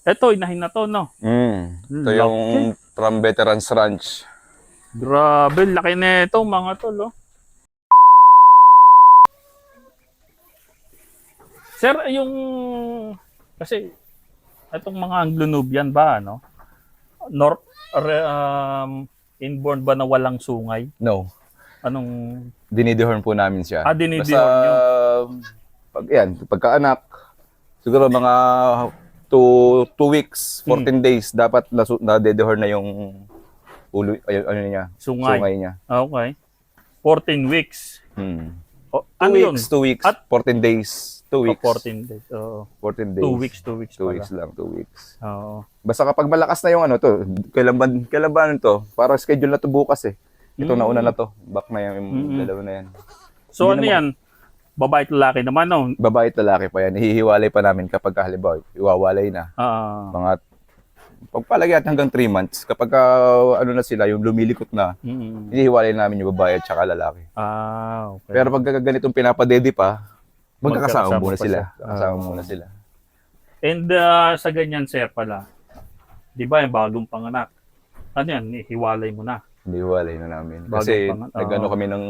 Ito, inahin na to, no? Ito yung from Veterans Ranch. Grabe, laki na ito, mga tol, oh. Sir, yung... Kasi, itong mga Anglo-Nubian ba, ano? Inborn ba na walang sungay? No, Anong... dinidehorn po namin siya. Dinidehorn Basta, nyo? pagkaanak, siguro mga 2 weeks, 14 days, dapat nadedehorn na yung ulo, ano niya, Sungay. niya. Okay. 14 weeks. O, 2 ano yun? weeks, 2 weeks, At 14 days, 2 weeks. 14 days. Oo. 14 days. 2 weeks, 2 weeks 2 pala. weeks lang, 2 weeks. Oo. Basta kapag malakas na yung ano to, kailan ba to? Para schedule na to bukas eh. Ito nauna na to. Back na yung dalawa na yan. So ano yan? Babae at lalaki naman, no? Babae at lalaki pa yan. Hihiwalay pa namin kapag halimbawa, iwawalay na. Mga pagpalagay at hanggang 3 months. Kapag ano na sila, yung lumilikot na, hihiwalay namin yung babae at saka lalaki. Okay. Pero pag ganitong pinapadede pa, magkakasama muna pa sila. Kasama muna sila. And sa ganyan, sir, pala, di ba yung bagong panganak? Ano yan? Hiwalay mo na. Hindi hiwalay na namin. Bagong Kasi nagano kami ng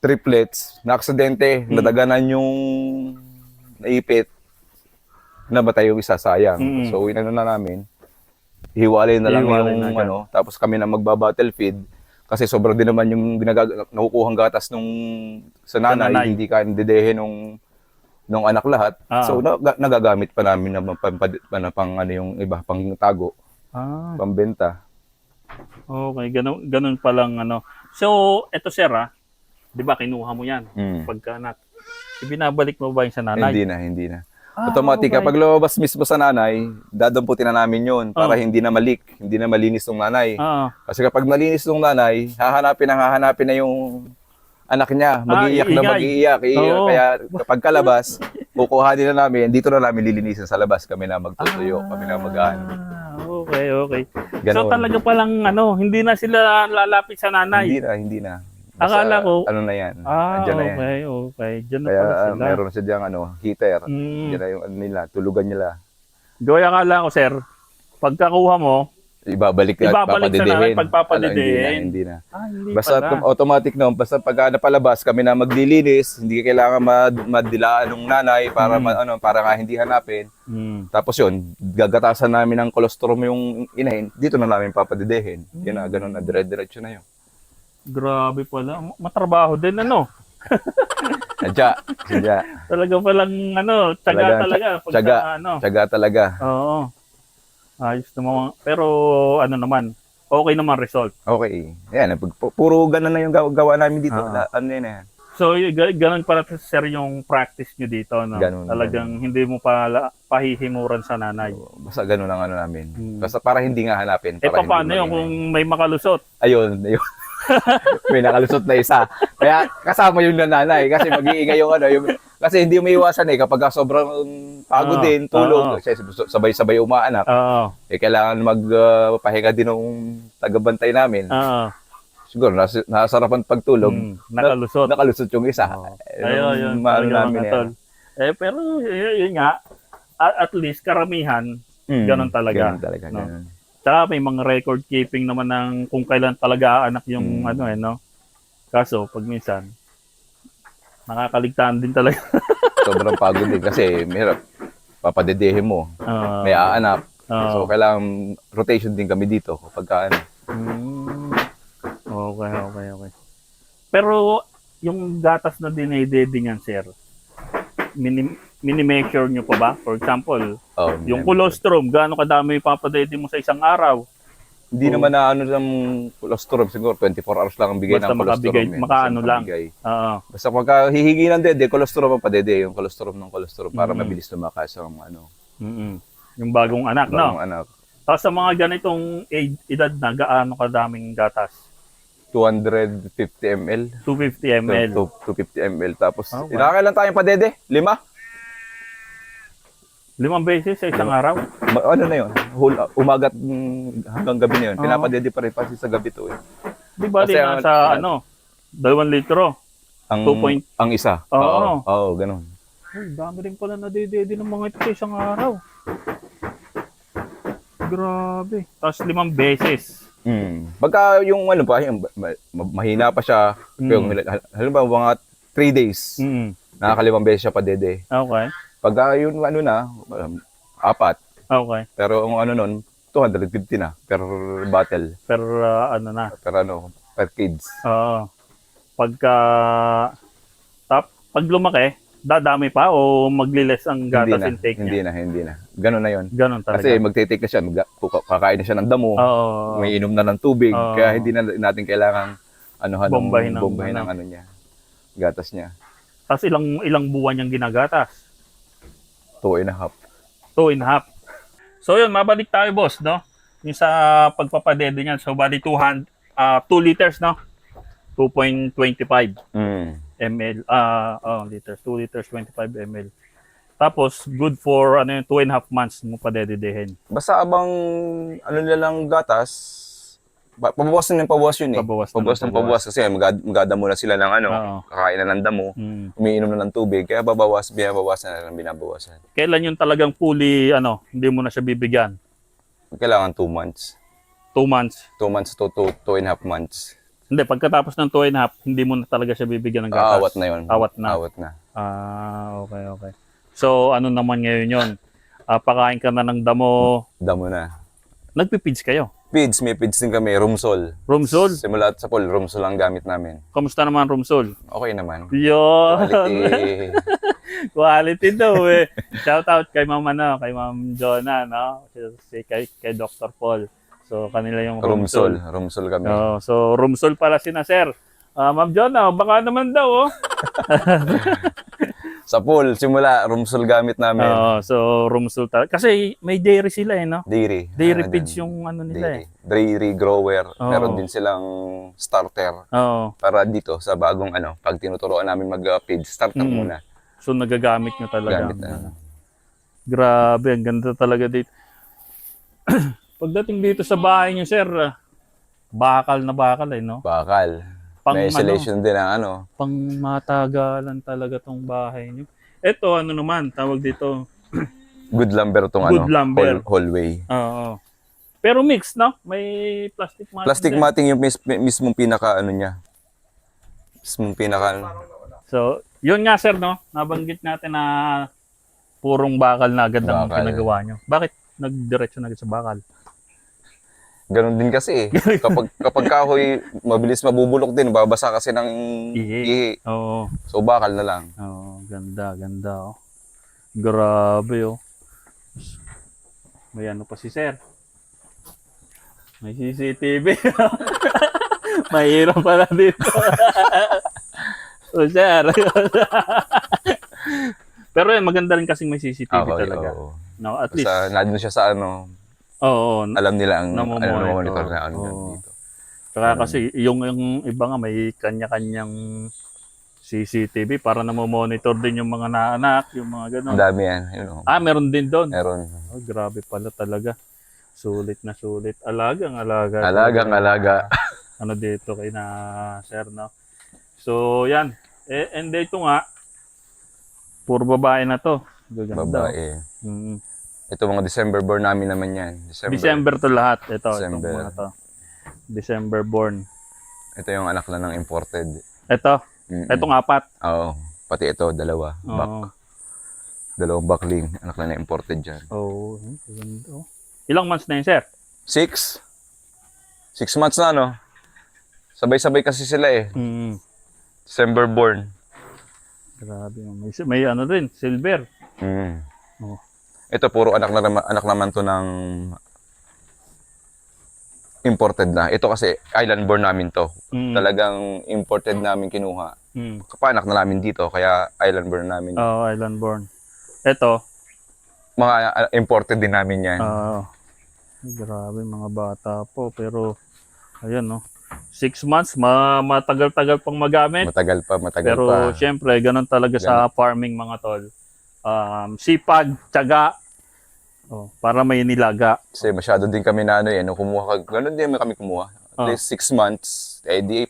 triplets, na aksidente, nadaganan yung naipit, namatay yung isa, sayang. So inano na namin, hiwalay na lang Hiwalay yung na tapos kami na magbabattle feed kasi sobrang din naman yung nakukuhang gatas nung sa nanay, hindi ka didehe nung anak lahat. So nagagamit pa namin na pang ano yung iba, pang tago, pambenta. Okay, ganun pa lang ano. So, eto sir, di ba kinuha mo yan pagkaanak. Ibinabalik mo ba yung sa nanay? Hindi na. Automatic, kapag lumabas mismo sa nanay, dadamputin na namin yun para hindi na malinis ng nanay. Kasi kapag malinis ng nanay, hahanapin na yung anak niya, mag-iiyak. Kaya kapag kalabas, kukuhanin na namin, dito na namin lilinisin sa labas, kami na magtutuyo, kami na mag-ano. Okay. Ganun. So talaga palang hindi na sila lalapit sa nanay? Hindi na. Basta, Akala ko. ano na yan. Andyan na yan. Okay. Diyan na Kaya pala sila. meron na siya heater. Diyan na yung nila, tulugan nila. Gawin akala ko, sir, pagkakuha mo, ibabalik sa nanay, pagpapadidihin. Hindi na. Hindi Basta pala. automatic basta pag napalabas, kami na maglilinis, hindi kailangan madilaan ng nanay para nga hindi hanapin. Tapos yun, gagatasan namin ng colostrum yung inahin, dito na namin papadidihin. Yun na, ganun na, dire-diretso na yun. Grabe pala. Matrabaho din, ano? Sadya. Talaga palang, tiyaga talaga. Tiyaga talaga. Oo. Ayos naman. Pero, naman, okay naman result. Okay. Ayan, puro ganun na yung gawa namin dito. Ano yun yan? So, ganun pala, sir, yung practice nyo dito, no? Ganun, Talagang hindi mo pahihimuran sa nanay. Basta ganun ang namin. Basta para hindi nga hanapin. Paano yun kung may makalusot? Ayun. May nakalusot na isa. Kaya kasama yung nanay kasi mag-iingay yung kasi hindi may iwasan kapag sobrang pagod din, tulog, kasi sabay-sabay umaanak. Kailangan magpahinga din ng tagabantay namin. Siguro nasarapan pagtulog. Nakalusot yung isa. Ayun, namin yan. Pero yun nga, at least karamihan, ganun talaga. Ganun talaga. Ganun. Tsaka may mga record keeping naman ng kung kailan talaga anak yung Kaso, pag minsan, nakakaligtaan din talaga. Sobrang pagod din kasi mahirap. Papadedehin mo. May aanak. So, kailangan rotation din kami dito kapag Okay. Pero, yung gatas na dinededingan, sir, mini-measure nyo pa ba? For example, yung colostrum, gaano kadami ipapadede mo sa isang araw? Hindi naman na ng colostrum, siguro 24 hours lang ang bigay ng colostrum. Makaano lang. Basta pagka hihingi ng dede, colostrum ang padede, yung colostrum para mabilis lumakas ang yung bagong anak, bagong anak. Tapos sa mga ganitong edad na, gaano kadaming gatas? 250 ml. 250 ml. 250 ml. Tapos, ilang tayong padede? 5? 5 beses sa isang araw? Ano na yun? Umagat hanggang gabi na yun. Pinapadede pa rin kasi sa gabi to. Di ba din nasa 2 litro? Ang isa. Oo, ganun. Dami rin pala nadedede ng mga ito sa isang araw. Grabe. Tapos 5 beses. Pagka yung ano pa, yung mahina pa siya, yung, halimbawa mga 3 days, nakakalimang beses siya pa dede. Okay. Pagka yung ano na, 4, Okay. pero ang ano nun, 250 na per bottle. Pero ano na. Per kids. Oo. Pag lumaki, dadami pa o magliles ang gatas intake niya? Hindi na. Ganun na yun. Ganun talaga. Kasi magtitake na siya, kakain na siya ng damo, Oo. may inom na ng tubig, Oo. kaya hindi na natin kailangan Bombahin ng ng ano niya, gatas niya. Tapos ilang buwan niyang ginagatas? 2.5. 2.5. So yun, mabalik tayo boss, no? Yung sa pagpapadede niyan. So bali 2 liters, no? 2.25 ml. Liters. 2 liters, 25 ml. Tapos, good for 2.5 months mo padededehin. Basta abang ano nilang gatas, pabawas yun eh. Pabawas kasi magdadamo na sila ng kakain na ng damo, umiinom na ng tubig, kaya binabawasan na lang binabawasan. Kailan yung talagang fully, hindi mo na siya bibigyan? Kailangan 2 months. 2 months? 2 months to 2.5 months. Hindi, pagkatapos ng 2.5, hindi mo na talaga siya bibigyan ng gatas? Awat na yun. Awat na? Awat na. Okay. So, ano naman ngayon yun? Pakain ka na ng damo. Damo na. Nagpipids kayo? May feeds din kami, Rumsol. Rumsol? Simula sa pool, Rumsol ang gamit namin. Kamusta naman Rumsol? Okay naman. Yun! Quality. Quality daw eh. Shout out kay Ma'am kay Ma'am Jonah, no? Kay Dr. Paul. So kanila yung Rumsol. Rumsol kami. So Rumsol pala sina sir. Ma'am Jonah, baka naman daw Sa pool, simula, Rumsol gamit namin. So Rumsol talaga. Kasi may dairy sila no? Dairy. Dairy feeds yung nila Dairy grower. Meron din silang starter. Para dito, sa bagong pag tinuturoan namin mag-feed, starter muna. So nagagamit nyo talaga. Gamit na. Grabe, ang ganda talaga dito. Pagdating dito sa bahay nyo, sir, bakal no? Bakal. May isolation din ang pang matagalan talaga tong bahay nyo. Ito, naman, tawag dito. Good lumber tong Good lumber. hallway. Oo. Pero mix, no? May plastic matting. Plastic matting yung mismong pinaka niya. Mismong pinaka So, yun nga sir, no? Nabanggit natin na purong bakal na agad ang pinagawa nyo. Bakit nagdiretso na agad sa bakal? Ganon din kasi kapag kahoy, mabilis mabubulok din, babasa kasi ng ihi. Oo. So bakal na lang. Ganda Grabe May pa si sir. May CCTV. Mahirap pala dito. Sir. Pero maganda rin kasing may CCTV talaga. No, at least nandun siya sa alam nila ang monitor na dito. Saka kasi yung iba nga may kanya-kanyang CCTV para namomonitor din yung mga naanak, yung mga gano'n. Dami yan. Meron din doon. Meron. Grabe pala talaga. Sulit na sulit. Alagang. Alaga. Dito kay na sir, no? So, yan. And ito nga, puro babae na to. Gaganda. Babae. Ito mga December born namin naman yan. December to lahat. December. Itong mga to. December born. Ito yung anak lang ng imported. Ito? Itong 4? Oo. Pati ito, 2. Back. 2 backling. Anak lang ng imported dyan. Ganda. Ilang months na yun, sir? 6. 6 months na, Sabay-sabay kasi sila December born. Grabe. May rin, silver. Ito puro anak naman to ng imported na. Ito kasi island born namin to. Talagang imported namin kinuha. Kapanak na namin dito kaya island born namin. Island born. Ito mga imported din namin yan. Grabe mga bata po pero ayan 6 months matagal-tagal pang magamit. Matagal pa. Pero syempre ganun talaga sa farming mga tol. Sipag, tiyaga. Para may nilaga. Kasi masyado din kami na kumuha ganun din kami kumuha. At least 6 months, di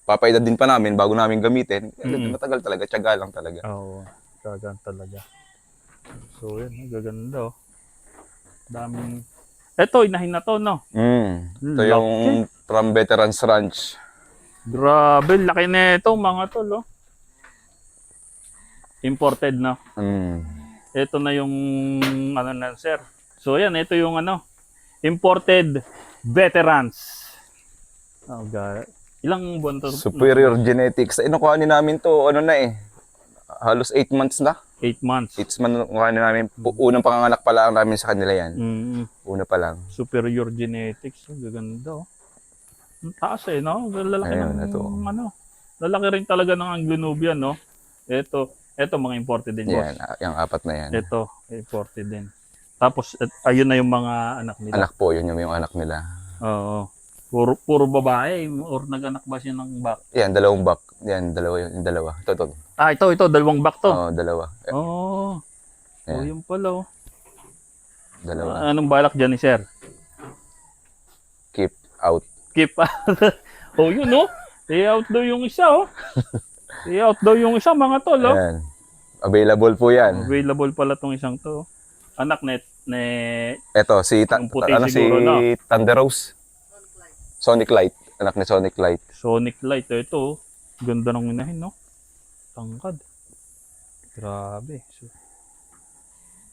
papaedad din pa namin bago namin gamitin. Matagal talaga, tiyaga lang talaga. Tiyaga talaga. So yan, gaganda Daming. Ito, inahin na to, no? Ito yung from Veterans Ranch. Grabe, laki na ito, mga tol, oh. Imported, no? Ito na yung, ano na, sir. So, yan, ito yung, imported veterans. Oh, God. Ilang buwan to? Superior Genetics. Kuhanin namin to, halos 8 months na. 8 months. 8 months kuhanin namin. Unang panganganak pa lang namin sa kanila yan. Una pa lang. Superior Genetics. Oh, gaganda, oh. Ang taas, no? Lalaki Ayun, ng, ito. lalaki rin talaga ng Anglo-Nubian, no? Ito, mga imported din, boss. Yan, yung 4 na yan. Ito, imported din. Tapos, ayun na yung mga anak nila. Anak po, yun yung anak nila. Oo. Puro babae or nag-anak ba siya ng back? Yan, 2 back. Yan, yung dalawa. Ito. Ito, 2 back to. Oo, 2. Oo. Yan. Yung pala, oh. 2. Anong balak dyan ni sir? Keep out. Keep. Oh, yun, no? I-out daw yung isa, oh. I-out daw yung isa, mga tol, oh. Yan. Available po yan. Available pala tong isang to. Anak Ito, si Yung puti siguro, no? Thunder Rose. Sonic Light. Anak ni Sonic Light. Sonic Light. Ito, oh. Ganda ng inahin, no? Tangkad. Grabe. So,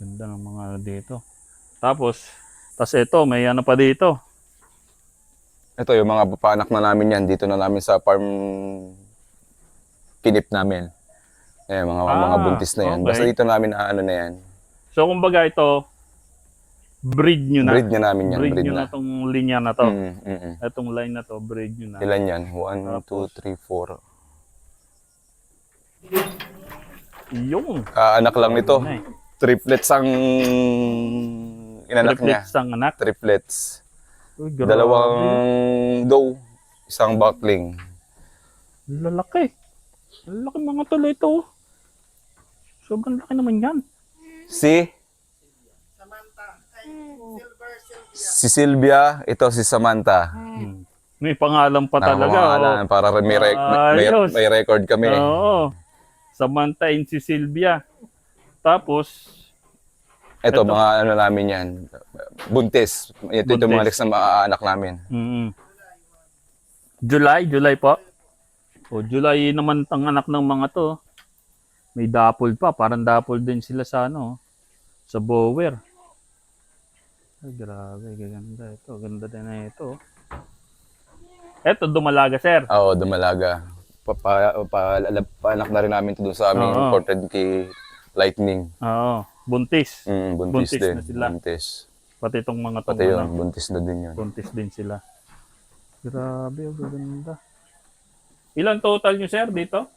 ganda ng mga dito. Tapos ito, may ano pa dito. Ito, yung mga paanak na namin yan. Dito na namin sa farm kinip namin. Ayan, mga buntis na yan. Okay. Basta dito namin na yan. So, kumbaga ito, breed nyo na. Breed na namin yan. Breed nyo na tong linya na to. Mm. Itong line na to, breed nyo na. Ilan yan? 1, Tapos, 2, 3, 4. Yung. Anak lang nito. Ano eh. Triplets ang inanak niya. Triplets ang anak. Triplets. Uy, grabe. 2 doe, 1 buckling. Lalaki. Lalaki mga tuloy ito. Sobrang laki naman yan. Si Sylvia, ito si Samantha. May pangalan pa talaga. Nakapangalan, para may record kami. Oo. Samantha and si Sylvia. Tapos, Ito, mga ano namin yan. Buntis. Ito yung mga next na maaanak namin. July po. O, July naman ang anak ng mga to. May dapol pa. Parang dapol din sila sa sa Bower. Ay, grabe. Ganda ito. Ganda din na ito. Ito, dumalaga, sir. Oo, dumalaga. Paanak na rin namin ito doon sa aming imported kay Lightning. Oo. Buntis. Buntis din. Na sila. Buntis. Pati itong mga Pati yun, buntis na din yun. Buntis din sila. Grabe, ganda. Ilan total nyo, sir, dito?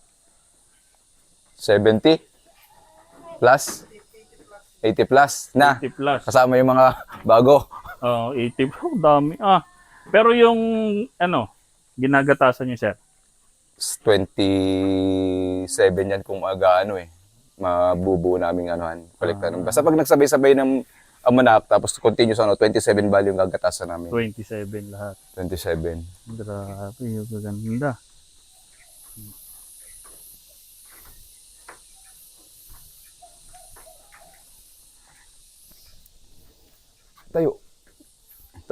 70 plus 80 plus na. 80 plus. Kasama yung mga bago. 80. Oh, dami. Pero yung, ginagatasan nyo, sir? 27 yan kung mabubuo naming kolekta. Basta pag nagsabay-sabay ng amanak, tapos continuous 27 value yung gagatasan namin. 27 lahat. 27. Grabe, yung ganda. Tayo.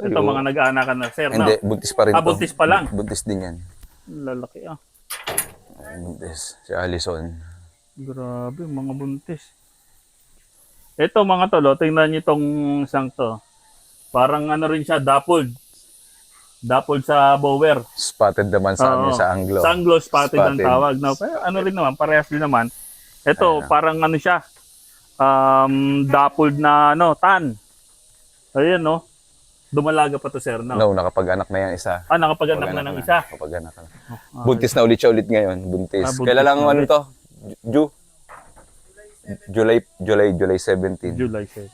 Ito mga nag-aanakan na, sir, Hindi, buntis pa rin to. buntis pa lang. Buntis din yan. Lalaki, Buntis. Si Allison. Grabe, mga buntis. Ito mga tolo, tingnan nyo itong isang to. Parang rin siya, dappled. Dappled sa Bower. Spotted naman sa amin sa Anglo. Sa Anglo, spotted ang tawag. No? Pero rin naman, parehas din naman. Ito, parang siya, dappled na tan. Ayan, no? Dumalaga pa to, sir, no? No, nakapag-anak na yan isa. Nakapag-anak na ng isa. Nakapag-anak na. Buntis na ulit siya ngayon. Buntis. Buntis Kailan lang na to? July 17. July 7.